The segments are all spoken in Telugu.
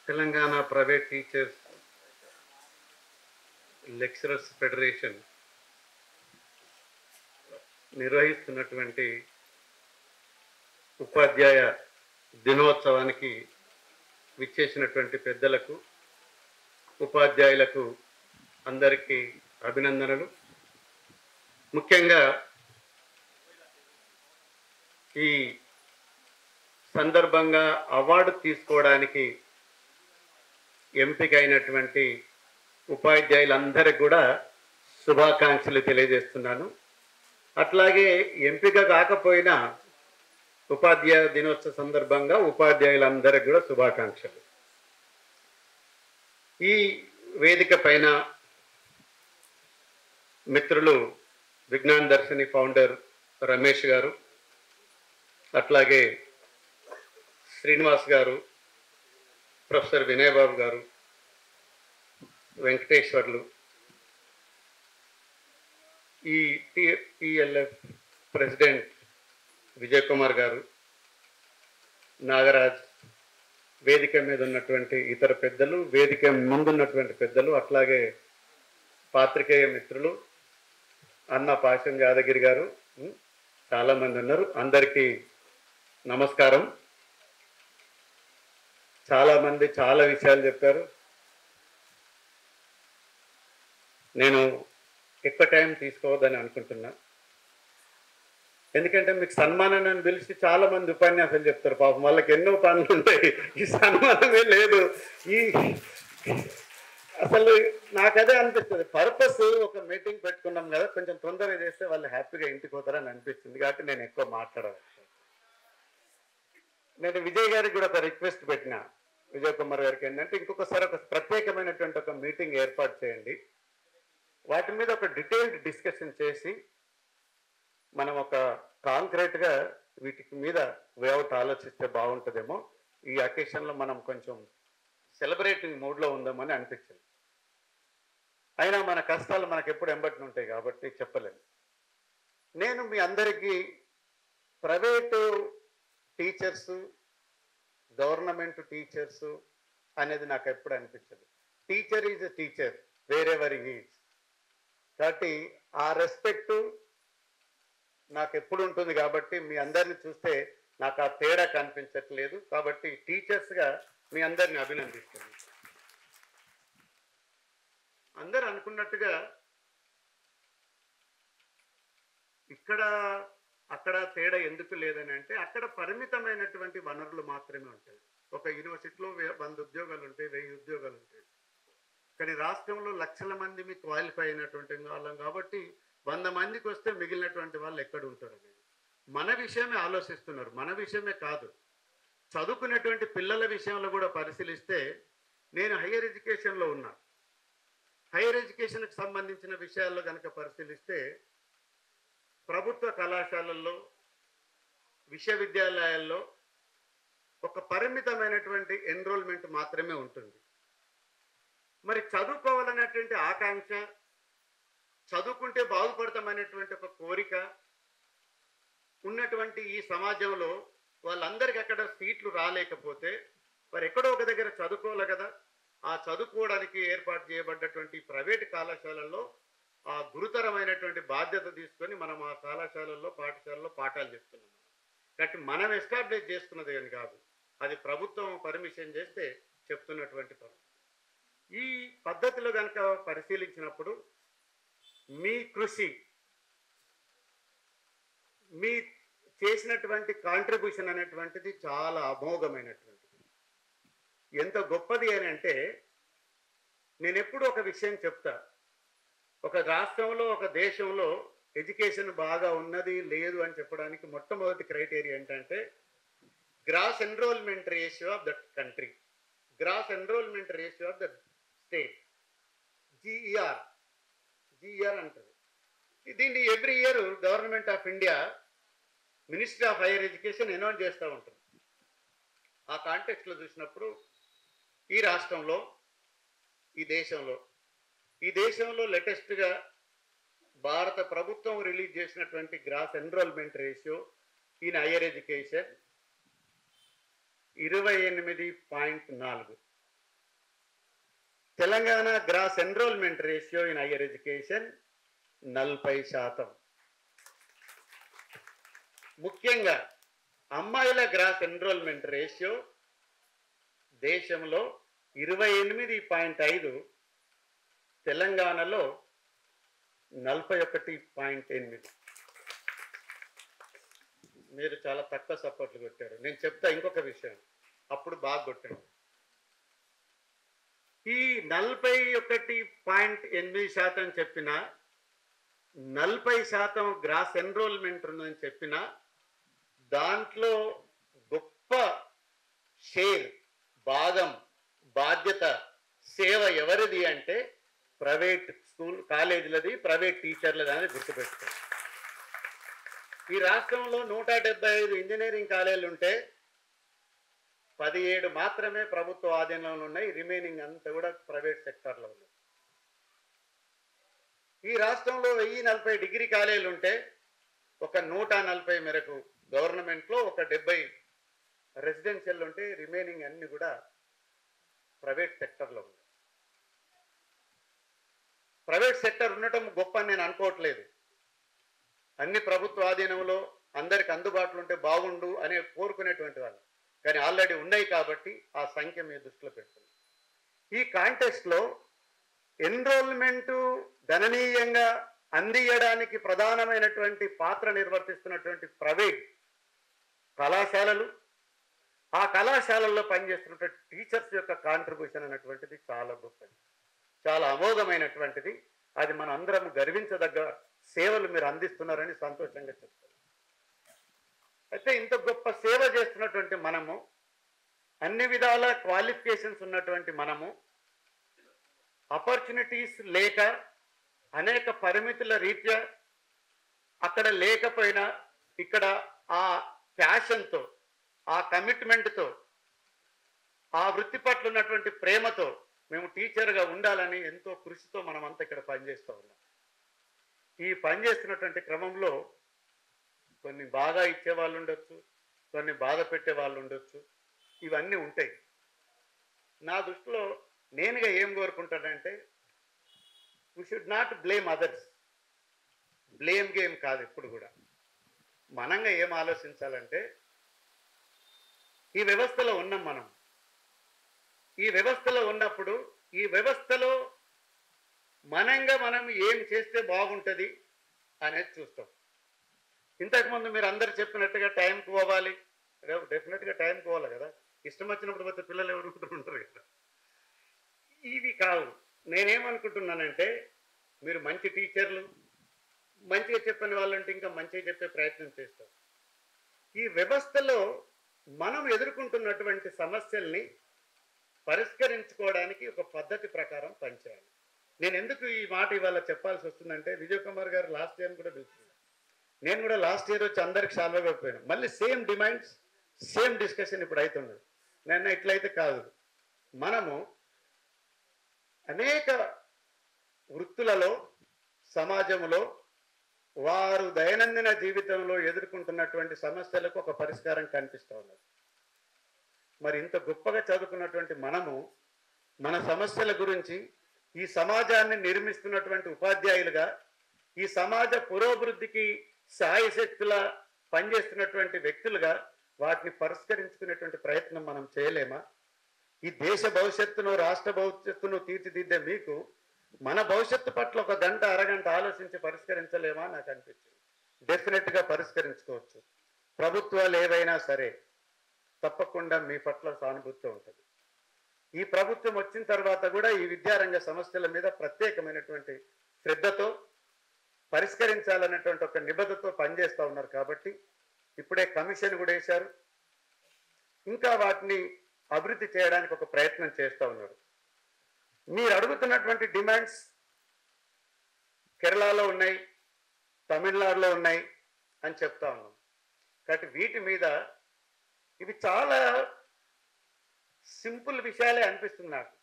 Telangana private teachers lecturers federation నిర్వహిస్తున్నటువంటి ఉపాధ్యాయ దినోత్సవానికి విచ్చేసినటువంటి పెద్దలకు, ఉపాధ్యాయులకు అందరికీ అభినందనలు. ముఖ్యంగా ఈ సందర్భంగా అవార్డు తీసుకోవడానికి ఎంపికైనటువంటి ఉపాధ్యాయులందరికీ కూడా శుభాకాంక్షలు తెలియజేస్తున్నాను. అట్లాగే ఎంపిక కాకపోయినా ఉపాధ్యాయ దినోత్సవ సందర్భంగా ఉపాధ్యాయులందరికీ కూడా శుభాకాంక్షలు. ఈ వేదిక పైన మిత్రులు విజ్ఞాన్ దర్శిని ఫౌండర్ రమేష్ గారు, అట్లాగే శ్రీనివాస్ గారు, ప్రొఫెసర్ వినయ్ బాబు గారు, వెంకటేశ్వర్లు, ఈ టిఎల్ఎఫ్ ప్రెసిడెంట్ విజయ్ కుమార్ గారు, నాగరాజ్, వేదిక మీద ఉన్నటువంటి ఇతర పెద్దలు, వేదిక ముందున్నటువంటి పెద్దలు, అట్లాగే పాత్రికేయ మిత్రులు, అన్న పాశం యాదగిరి గారు, చాలామంది ఉన్నారు. అందరికీ నమస్కారం. చాలామంది చాలా విషయాలు చెప్పారు. నేను ఎక్కువ టైం తీసుకోవద్దని అనుకుంటున్నా. ఎందుకంటే మీకు సన్మానాన్ని పిలిచి చాలామంది ఉపన్యాసాలు చెప్తారు. పాపం వాళ్ళకి ఎన్నో పనులు ఉంటాయి. ఈ సన్మానమే లేదు. అసలు నాకు అదే అనిపిస్తుంది. పర్పస్ ఒక మీటింగ్ పెట్టుకున్నాం కదా, కొంచెం తొందరగా చేస్తే వాళ్ళు హ్యాపీగా ఇంటికి పోతారని అనిపిస్తుంది. కాబట్టి నేను ఎక్కువ మాట్లాడాలి. నేను విజయ్ గారికి కూడా ఒక రిక్వెస్ట్ పెట్టిన, విజయ్ కుమార్ గారికి ఏంటంటే ఇంకొకసారి ఒక ప్రత్యేకమైనటువంటి ఒక మీటింగ్ ఏర్పాటు చేయండి. వాటి మీద ఒక డీటెయిల్డ్ డిస్కషన్ చేసి మనం ఒక కాంక్రీట్గా వీటికి మీద వేఅవుట్ ఆలోచిస్తే బాగుంటుందేమో. ఈ అకేషన్లో మనం కొంచెం సెలబ్రేటింగ్ మూడ్లో ఉందామని అనిపించింది. అయినా మన కష్టాలు మనకు ఎప్పుడు ఎంబటిని ఉంటాయి కాబట్టి చెప్పలేము. నేను మీ అందరికీ ప్రైవేటు టీచర్సు, గవర్నమెంట్ టీచర్సు అనేది నాకు ఎప్పుడు అనిపించదు. Teacher is a teacher wear ever he is. కాబట్టి ఆ రెస్పెక్టు నాకు ఎప్పుడు ఉంటుంది. కాబట్టి మీ అందరిని చూస్తే నాకు ఆ తేడా కనిపించట్లేదు. కాబట్టి టీచర్స్గా మీ అందరిని అభినందిస్తున్నాను. అందరు అనుకున్నట్టుగా ఇక్కడ అక్కడ తేడా ఎందుకు లేదని అంటే, అక్కడ పరిమితమైనటువంటి వనరులు మాత్రమే ఉంటాయి. ఒక యూనివర్సిటీలో 100 ఉద్యోగాలు ఉంటాయి, 1000 ఉద్యోగాలు ఉంటాయి. కానీ రాష్ట్రంలో లక్షల మంది మీకు క్వాలిఫై అయినటువంటి వాళ్ళం కాబట్టి 100 మందికి వస్తే మిగిలినటువంటి వాళ్ళు ఎక్కడ ఉంటారు అనేది మన విషయమే ఆలోచిస్తున్నారు. మన విషయమే కాదు, చదువుకునేటువంటి పిల్లల విషయంలో కూడా పరిశీలిస్తే, నేను హైయర్ ఎడ్యుకేషన్లో ఉన్నా. హైయర్ ఎడ్యుకేషన్కి సంబంధించిన విషయాల్లో కనుక పరిశీలిస్తే, ప్రభుత్వ కళాశాలల్లో, విశ్వవిద్యాలయాల్లో ఒక పరిమితమైనటువంటి ఎన్రోల్మెంట్ మాత్రమే ఉంటుంది. మరి చదువుకోవాలనేటువంటి ఆకాంక్ష, చదువుకుంటే బాగుపడతామనేటువంటి ఒక కోరిక ఉన్నటువంటి ఈ సమాజంలో వాళ్ళందరికీ అక్కడ సీట్లు రాలేకపోతే మరి ఎక్కడో ఒక దగ్గర చదువుకోవాలి కదా. ఆ చదువుకోవడానికి ఏర్పాటు చేయబడ్డటువంటి ప్రైవేటు కళాశాలల్లో ఆ గురుతరమైనటువంటి బాధ్యత తీసుకొని మనం ఆ కళాశాలల్లో, పాఠశాలలో పాఠాలు చెప్తున్నాం. కాబట్టి మనం ఎస్టాబ్లిష్ చేసుకున్నది అని కాదు, అది ప్రభుత్వం పర్మిషన్ చేస్తే చెప్తున్నటువంటి పని. ఈ పద్ధతిలో కనుక పరిశీలించినప్పుడు మీ కృషి, మీ చేసినటువంటి కాంట్రిబ్యూషన్ అనేటువంటిది చాలా అమోఘమైనటువంటిది. ఎంత గొప్పది అని అంటే, నేను ఎప్పుడు ఒక విషయం చెప్తా. ఒక రాష్ట్రంలో, ఒక దేశంలో ఎడ్యుకేషన్ బాగా ఉన్నది లేదు అని చెప్పడానికి మొట్టమొదటి క్రైటీరియా ఏంటంటే gross enrolment ratio of that country, gross enrolment ratio of that state, GER అంటారు. దీన్ని every year government of India, ministry of higher education announce చేస్తూ ఉంటుంది. ఆ కాంటెక్స్ట్లో చూసినప్పుడు ఈ రాష్ట్రంలో, ఈ దేశంలో లేటెస్ట్గా భారత ప్రభుత్వం రిలీజ్ చేసినటువంటి gross enrolment ratio in higher education 28.4. Telangana gross enrolment ratio in higher education 40%. ముఖ్యంగా అమ్మాయిల గ్రాస్ ఎన్రోల్మెంట్ రేషియో దేశంలో 28.5, తెలంగాణలో 41.8. మీరు చాలా తక్కువ సపోర్ట్లు కొట్టారు. నేను చెప్తా ఇంకొక విషయం, అప్పుడు బాగా కొట్టాడు. ఈ 41.8% చెప్పిన 40% గ్రాస్ ఎన్రోల్మెంట్ ఉందని చెప్పిన దాంట్లో గొప్ప షేర్, భాగం, బాధ్యత, సేవ ఎవరిది అంటే ప్రైవేట్ స్కూల్ కాలేజీలది, ప్రైవేట్ టీచర్లది అనేది గుర్తుపెట్టుకోండి. ఈ రాష్ట్రంలో 175 ఇంజనీరింగ్ కాలేజీలు ఉంటే 17 మాత్రమే ప్రభుత్వ ఆధీనంలో ఉన్నాయి. రిమైనింగ్ అంతా కూడా ప్రైవేట్ సెక్టార్లో ఉన్నాయి. ఈ రాష్ట్రంలో 1040 డిగ్రీ కాలేజీలు ఉంటే ఒక 140 మేరకు గవర్నమెంట్లో, ఒక 70 రెసిడెన్షియల్ ఉంటే రిమైనింగ్ అన్ని కూడా ప్రైవేట్ సెక్టర్లో ఉంది. ప్రైవేట్ సెక్టర్ ఉండటం గొప్ప అని నేను అనుకోవట్లేదు. అన్ని ప్రభుత్వ ఆధీనంలో అందరికి అందుబాటులో ఉంటే బాగుండు అనే కోరుకునేటువంటి వాళ్ళు, కానీ ఆల్రెడీ ఉన్నాయి కాబట్టి ఆ సంఖ్య మీ దృష్టిలో పెడుతుంది. ఈ కాంటెక్స్ట్లో ఎన్రోల్మెంటు గణనీయంగా అందియడానికి ప్రధానమైనటువంటి పాత్ర నిర్వర్తిస్తున్నటువంటి ప్రైవేట్ కళాశాలలు, ఆ కళాశాలల్లో పనిచేస్తున్నటువంటి టీచర్స్ యొక్క కాంట్రిబ్యూషన్ అనేటువంటిది చాలా గొప్పది, చాలా అమోఘమైనటువంటిది. అది మనం అందరం గర్వించదగ్గ సేవలు మీరు అందిస్తున్నారని సంతోషంగా చెప్తారు. అయితే ఇంత గొప్ప సేవ చేస్తున్నటువంటి మనము, అన్ని విధాల క్వాలిఫికేషన్స్ ఉన్నటువంటి మనము, ఆపర్చునిటీస్ లేక అనేక పరిమితుల రీత్యా అక్కడ లేకపోయినా ఇక్కడ ఆ ప్యాషన్తో, ఆ కమిట్మెంట్తో, ఆ వృత్తి పట్ల ఉన్నటువంటి ప్రేమతో మేము టీచర్గా ఉండాలని ఎంతో కృషితో మనమంతా ఇక్కడ పనిచేస్తూ ఉన్నాం. ఈ పనిచేస్తున్నటువంటి క్రమంలో కొన్ని బాగా ఇచ్చే వాళ్ళు ఉండొచ్చు, కొన్ని బాధ పెట్టే వాళ్ళు ఉండొచ్చు, ఇవన్నీ ఉంటాయి. నా దృష్టిలో నేనుగా ఏం కోరుకుంటానంటే, we should not blame others. Blame game కాదు ఎప్పుడు కూడా. మనంగా ఏం ఆలోచించాలంటే, ఈ వ్యవస్థలో ఉన్నాం మనం. ఈ వ్యవస్థలో ఉన్నప్పుడు ఈ వ్యవస్థలో మనంగా మనం ఏం చేస్తే బాగుంటుంది అనేది చూస్తాం. ఇంతకుముందు మీరు అందరు చెప్పినట్టుగా టైంకి పోవాలి, డెఫినెట్గా టైంకి పోవాలి కదా. ఇష్టం వచ్చినప్పుడు పోతే పిల్లలు ఎవరు ఉంటారు కదా. ఇవి కావు. నేనేమనుకుంటున్నానంటే, మీరు మంచి టీచర్లు, మంచిగా చెప్పని వాళ్ళంటే ఇంకా మంచిగా చెప్పే ప్రయత్నం చేస్తారు. ఈ వ్యవస్థలో మనం ఎదుర్కొంటున్నటువంటి సమస్యల్ని పరిష్కరించుకోవడానికి ఒక పద్ధతి ప్రకారం పనిచేయాలి. నేను ఎందుకు ఈ మాట ఇవాళ చెప్పాల్సి వస్తుందంటే, విజయ్ కుమార్ గారు లాస్ట్ ఇయర్ కూడా పిలుచుకున్నాను. నేను కూడా లాస్ట్ ఇయర్ వచ్చి అందరికి సాల్వ్ అయిపోయాను. మళ్ళీ సేమ్ డిమాండ్స్, సేమ్ డిస్కషన్ ఇప్పుడు అవుతున్నది. నేను ఇట్లయితే కాదు. మనము అనేక వృత్తులలో, సమాజంలో వారు దైనందిన జీవితంలో ఎదుర్కొంటున్నటువంటి సమస్యలకు ఒక పరిష్కారం కనిపిస్తూ ఉన్నది. మరి ఇంత గొప్పగా చదువుకున్నటువంటి మనము మన సమస్యల గురించి, ఈ సమాజాన్ని నిర్మిస్తున్నటువంటి ఉపాధ్యాయులుగా, ఈ సమాజ పురోభివృద్ధికి సాయశక్తుల పనిచేస్తున్నటువంటి వ్యక్తులుగా వాటిని పరిష్కరించుకునేటువంటి ప్రయత్నం మనం చేయలేమా? ఈ దేశ భవిష్యత్తును, రాష్ట్ర భవిష్యత్తును తీర్చిదిద్దే మీకు మన భవిష్యత్తు పట్ల ఒక గంట, అరగంట ఆలోచించి పరిష్కరించలేమా? నాకు అనిపించింది. డెఫినెట్గా పరిష్కరించుకోవచ్చు. ప్రభుత్వాలు ఏవైనా సరే తప్పకుండా మీ పట్ల సానుభూతి ఉంటుంది. ఈ ప్రభుత్వం వచ్చిన తర్వాత కూడా ఈ విద్యారంగ సమస్యల మీద ప్రత్యేకమైనటువంటి శ్రద్ధతో పరిష్కరించాలనేటువంటి ఒక నిబద్ధతతో పనిచేస్తూ ఉన్నారు. కాబట్టి ఇప్పుడే కమిషన్ కూడా వేశారు. ఇంకా వాటిని అభివృద్ధి చేయడానికి ఒక ప్రయత్నం చేస్తూ ఉన్నారు. మీరు అడుగుతున్నటువంటి డిమాండ్స్ కేరళలో ఉన్నాయి, తమిళనాడులో ఉన్నాయి అని చెప్తా ఉన్నాం. కాబట్టి వీటి మీద ఇవి చాలా సింపుల్ విషయాలే అనిపిస్తుంది నాకు,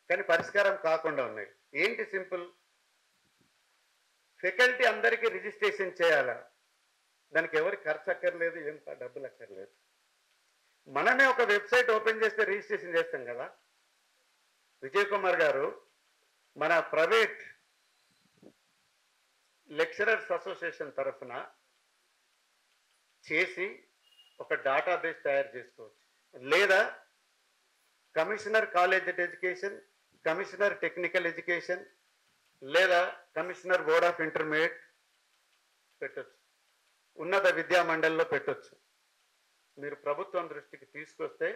కానీ పరిష్కారం కాకుండా ఉన్నాయి. ఏంటి సింపుల్? ఫ్యాకల్టీ అందరికీ రిజిస్ట్రేషన్ చేయాలా? దానికి ఎవరికి ఖర్చు అక్కర్లేదు, ఏం డబ్బులు అక్కర్లేదు. మనమే ఒక వెబ్సైట్ ఓపెన్ చేస్తే రిజిస్ట్రేషన్ చేస్తాం కదా. విజయ్ కుమార్ గారు మన ప్రైవేట్ లెక్చరర్స్ అసోసియేషన్ తరఫున చేసి ఒక డేటాబేస్ తయారు చేసుకోవచ్చు, లేదా commissioner college education, commissioner technical education, లేదా కమిషనర్ బోర్డ్ ఆఫ్ ఇంటర్మీడియట్ పెట్టొచ్చు, ఉన్నత విద్యా మండలిలో పెట్టొచ్చు. మీరు ప్రభుత్వం దృష్టికి తీసుకొస్తే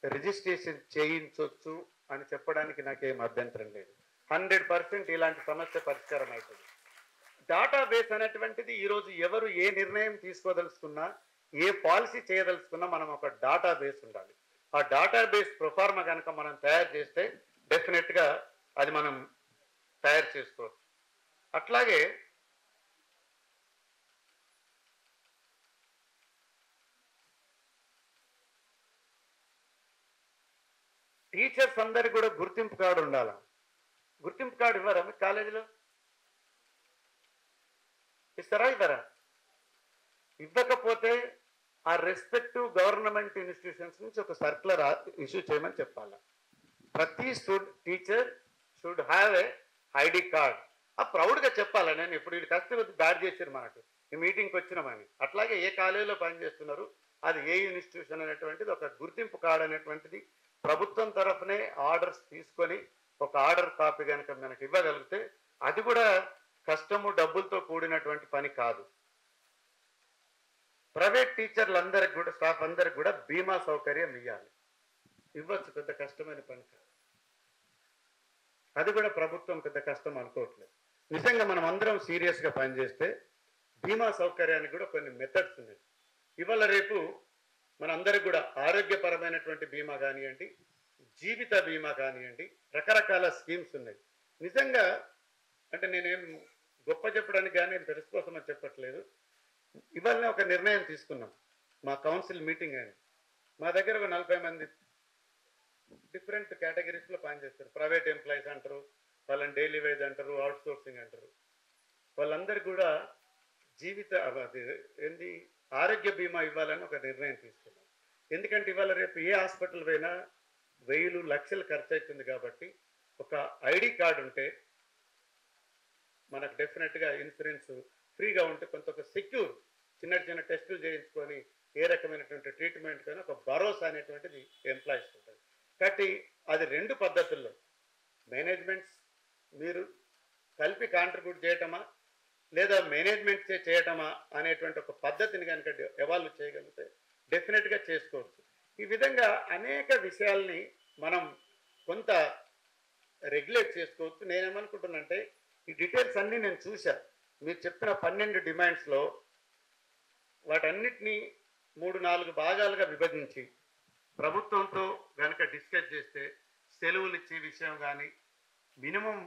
రిజిస్ట్రేషన్ చేయించవచ్చు అని చెప్పడానికి నాకేం అభ్యంతరం లేదు. 100% ఇలాంటి సమస్య పరిష్కారం అవుతుంది. డేటాబేస్ అనేటువంటిది ఈరోజు ఎవరు ఏ నిర్ణయం తీసుకోదలుచుకున్నా, ఏ పాలసీ చేయదలుచుకున్నా మనం ఒక డేటాబేస్ ఉండాలి. ఆ డేటాబేస్ ప్రొఫార్మా కనుక మనం తయారు చేస్తే డెఫినెట్గా అది మనం తయారు చేసుకోవచ్చు. అట్లాగే టీచర్స్ అందరికి కూడా గుర్తింపు కార్డు ఉండాలి. గుర్తింపు కార్డు ఇవ్వరా మీ కాలేజీలో? ఇస్తారా ఇవ్వరా? ఇవ్వకపోతే ఆ రెస్పెక్టివ్ గవర్నమెంట్ ఇన్స్టిట్యూషన్స్ నుంచి ఒక సర్క్యులర్ ఇష్యూ చేయమని చెప్పాలి. ప్రతి teacher should have a ID card. ఆ ప్రౌడ్గా చెప్పాలి, నేను ఇప్పుడు వీళ్ళు కష్టపడి బ్యాడ్ చేశారు మనకు ఈ మీటింగ్కి వచ్చినామని. అట్లాగే ఏ కాలేజీలో పనిచేస్తున్నారు, అది ఏ ఇన్స్టిట్యూషన్ అనేటువంటిది ఒక గుర్తింపు కార్డు అనేటువంటిది ప్రభుత్వం తరఫునే ఆర్డర్స్ తీసుకొని ఒక ఆర్డర్ కాపీ కనుక మనకి ఇవ్వగలిగితే అది కూడా కష్టము డబ్బులతో కూడినటువంటి పని కాదు. ప్రైవేట్ టీచర్లందరికి కూడా, స్టాఫ్ అందరికి కూడా బీమా సౌకర్యం ఇవ్వచ్చు, పెద్ద కష్టమైన పని కాదు. అది కూడా ప్రభుత్వం పెద్ద కష్టం అనుకోవట్లేదు. నిజంగా మనం అందరం సీరియస్గా పనిచేస్తే బీమా సౌకర్యానికి కూడా కొన్ని మెథడ్స్ ఉన్నాయి. ఇవాళ రేపు మనందరికి కూడా ఆరోగ్యపరమైనటువంటి బీమా కానివ్వండి, జీవిత బీమా కానివ్వండి, రకరకాల స్కీమ్స్ ఉన్నాయి. నిజంగా అంటే నేనేం గొప్ప చెప్పడానికి కానీ తెలుసు కోసం అని చెప్పట్లేదు. ఇవాళనే ఒక నిర్ణయం తీసుకున్నాం, మా కౌన్సిల్ మీటింగ్ అని. మా దగ్గర ఒక 40 మంది డిఫరెంట్ కేటగిరీస్లో పనిచేస్తారు. ప్రైవేట్ ఎంప్లాయీస్ అంటారు, వాళ్ళని డైలీ వేజ్ అంటారు, అవుట్ సోర్సింగ్ అంటారు. వాళ్ళందరికీ కూడా జీవిత ఆరోగ్య బీమా ఇవ్వాలని ఒక నిర్ణయం తీసుకున్నాం. ఎందుకంటే ఇవాళ రేపు ఏ హాస్పిటల్ పోయినా 1000 లక్షలు ఖర్చు అవుతుంది. కాబట్టి ఒక ఐడి కార్డు ఉంటే మనకు డెఫినెట్గా ఇన్సూరెన్స్ ఫ్రీగా ఉంటే కొంత ఒక సెక్యూర్ చిన్న చిన్న టెస్టులు చేయించుకొని ఏ రకమైనటువంటి ట్రీట్మెంట్ కానీ ఒక భరోసా అనేటువంటిది ఎంప్లాయీస్ ఉంటుంది. కాబట్టి అది 2 పద్ధతుల్లో మేనేజ్మెంట్స్ మీరు కలిపి కాంట్రిబ్యూట్ చేయటమా లేదా మేనేజ్మెంట్ చేయటమా అనేటువంటి ఒక పద్ధతిని కనుక ఎవాల్వ్ చేయగలిగితే డెఫినెట్గా చేసుకోవచ్చు. ఈ విధంగా అనేక విషయాల్ని మనం కొంత రెగ్యులేట్ చేసుకోవచ్చు. నేనేమనుకుంటున్నానంటే ఈ డీటెయిల్స్ అన్నీ నేను చూశాను. మీరు చెప్పిన 12 డిమాండ్స్లో వాటన్నిటినీ 3-4 భాగాలుగా విభజించి ప్రభుత్వంతో కనుక డిస్కస్ చేస్తే సెలవులు ఇచ్చే విషయం కానీ, మినిమం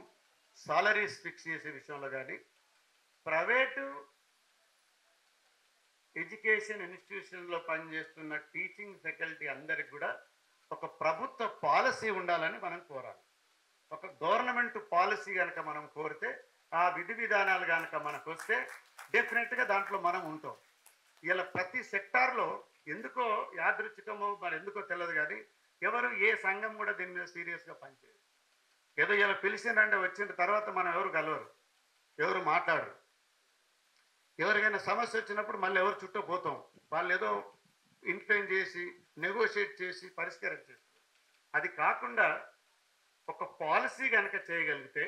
సాలరీస్ ఫిక్స్ చేసే విషయంలో కానీ, ప్రైవేటు ఎడ్యుకేషన్ ఇన్స్టిట్యూషన్లో పనిచేస్తున్న టీచింగ్ ఫ్యాకల్టీ అందరికి కూడా ఒక ప్రభుత్వ పాలసీ ఉండాలని మనం కోరాలి. ఒక గవర్నమెంట్ పాలసీ కనుక మనం కోరితే ఆ విధి విధానాలు కనుక మనకు వస్తే డెఫినెట్గా దాంట్లో మనం ఉంటాం. ఇలా ప్రతి సెక్టార్లో ఎందుకో యాదృచ్ఛికమో మరి ఎందుకో తెలియదు కానీ ఎవరు ఏ సంఘం కూడా దీని మీద సీరియస్గా పనిచేయరు. ఏదో ఇలా పిలిచిందంటే వచ్చిన తర్వాత మనం ఎవరు కలవరు, ఎవరు మాట్లాడరు. ఎవరికైనా సమస్య వచ్చినప్పుడు మళ్ళీ ఎవరు చుట్టూ పోతాం, వాళ్ళు ఏదో ఇన్ఫ్లుయెన్స్ చేసి నెగోషియేట్ చేసి పరిష్కారం చేస్తారు. అది కాకుండా ఒక పాలసీ కనుక చేయగలిగితే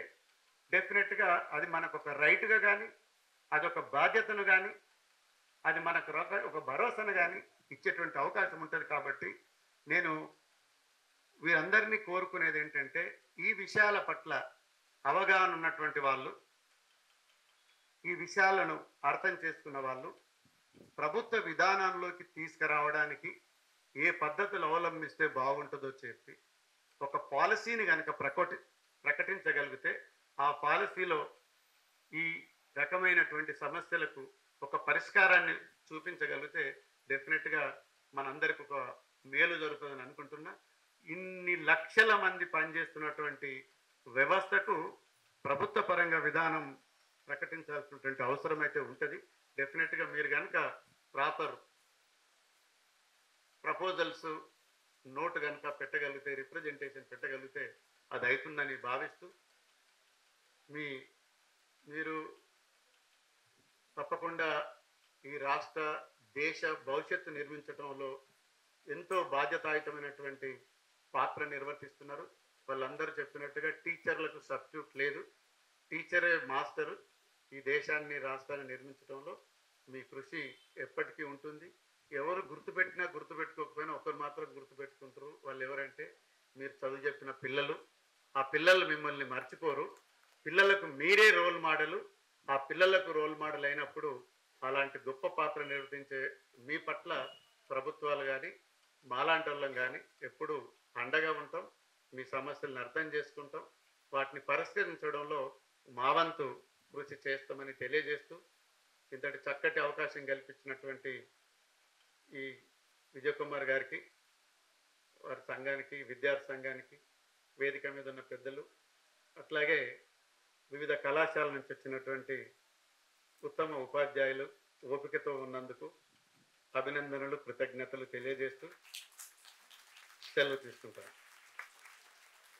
డెఫినెట్గా అది మనకు ఒక రైట్గా కానీ, అదొక బాధ్యతను కానీ, అది మనకు ఒక భరోసాను కానీ ఇచ్చేటువంటి అవకాశం ఉంటుంది. కాబట్టి నేను వీరందరినీ కోరుకునేది ఏంటంటే ఈ విషయాల పట్ల అవగాహన ఉన్నటువంటి వాళ్ళు, ఈ విషయాలను అర్థం చేసుకున్న వాళ్ళు ప్రభుత్వ విధానంలోకి తీసుకురావడానికి ఏ పద్ధతులు అవలంబిస్తే బాగుంటుందో చెప్పి ఒక పాలసీని కనుక ప్రకటించగలిగితే ఆ పాలసీలో ఈ రకమైనటువంటి సమస్యలకు ఒక పరిష్కారాన్ని చూపించగలిగితే డెఫినెట్గా మనందరికి ఒక మేలు జరుగుతుందని అనుకుంటున్నా. ఇన్ని లక్షల మంది పనిచేస్తున్నటువంటి వ్యవస్థకు ప్రభుత్వ పరంగా విధానం ప్రకటించాల్సినటువంటి అవసరం అయితే ఉంటుంది. డెఫినెట్గా మీరు కనుక ప్రాపర్ ప్రపోజల్స్ నోట్ కనుక పెట్టగలిగితే, రిప్రజెంటేషన్ పెట్టగలిగితే అది అవుతుందని భావిస్తూ మీరు తప్పకుండా ఈ రాష్ట్ర దేశ భవిష్యత్తు నిర్మించడంలో ఎంతో బాధ్యతాయుతమైనటువంటి పాత్ర నిర్వర్తిస్తున్నారు. వాళ్ళందరూ చెప్పినట్టుగా టీచర్లకు సబ్స్టిట్యూట్ లేదు, టీచరే మాస్టరు. ఈ దేశాన్ని రాష్ట్రాన్ని నిర్మించడంలో మీ కృషి ఎప్పటికీ ఉంటుంది. ఎవరు గుర్తుపెట్టినా గుర్తుపెట్టుకోకపోయినా ఒకరు మాత్రం గుర్తుపెట్టుకుంటారు. వాళ్ళు ఎవరంటే మీరు చదువు చెప్పిన పిల్లలు. ఆ పిల్లలు మిమ్మల్ని మర్చిపోరు. పిల్లలకు మీరే రోల్ మోడలు. ఆ పిల్లలకు రోల్ మోడల్ అయినప్పుడు అలాంటి గొప్ప పాత్ర నిర్వర్తించే మీ పట్ల ప్రభుత్వాలు కానీ మాలాంటి వాళ్ళం కానీ ఎప్పుడు అండగా ఉంటాం. మీ సమస్యలను అర్థం చేసుకుంటాం. వాటిని పరిష్కరించడంలో మా వంతు కృషి చేస్తామని తెలియజేస్తూ ఇంతటి చక్కటి అవకాశం కల్పించినటువంటి ఈ విజయ్ కుమార్ గారికి, వారి సంఘానికి, విద్యార్థి సంఘానికి, వేదిక మీద ఉన్న పెద్దలు, అట్లాగే వివిధ కళాశాల నుంచి వచ్చినటువంటి ఉత్తమ ఉపాధ్యాయులు ఓపికతో ఉన్నందుకు అభినందనలు, కృతజ్ఞతలు తెలియజేస్తూ సెలవు తీసుకుంటాను.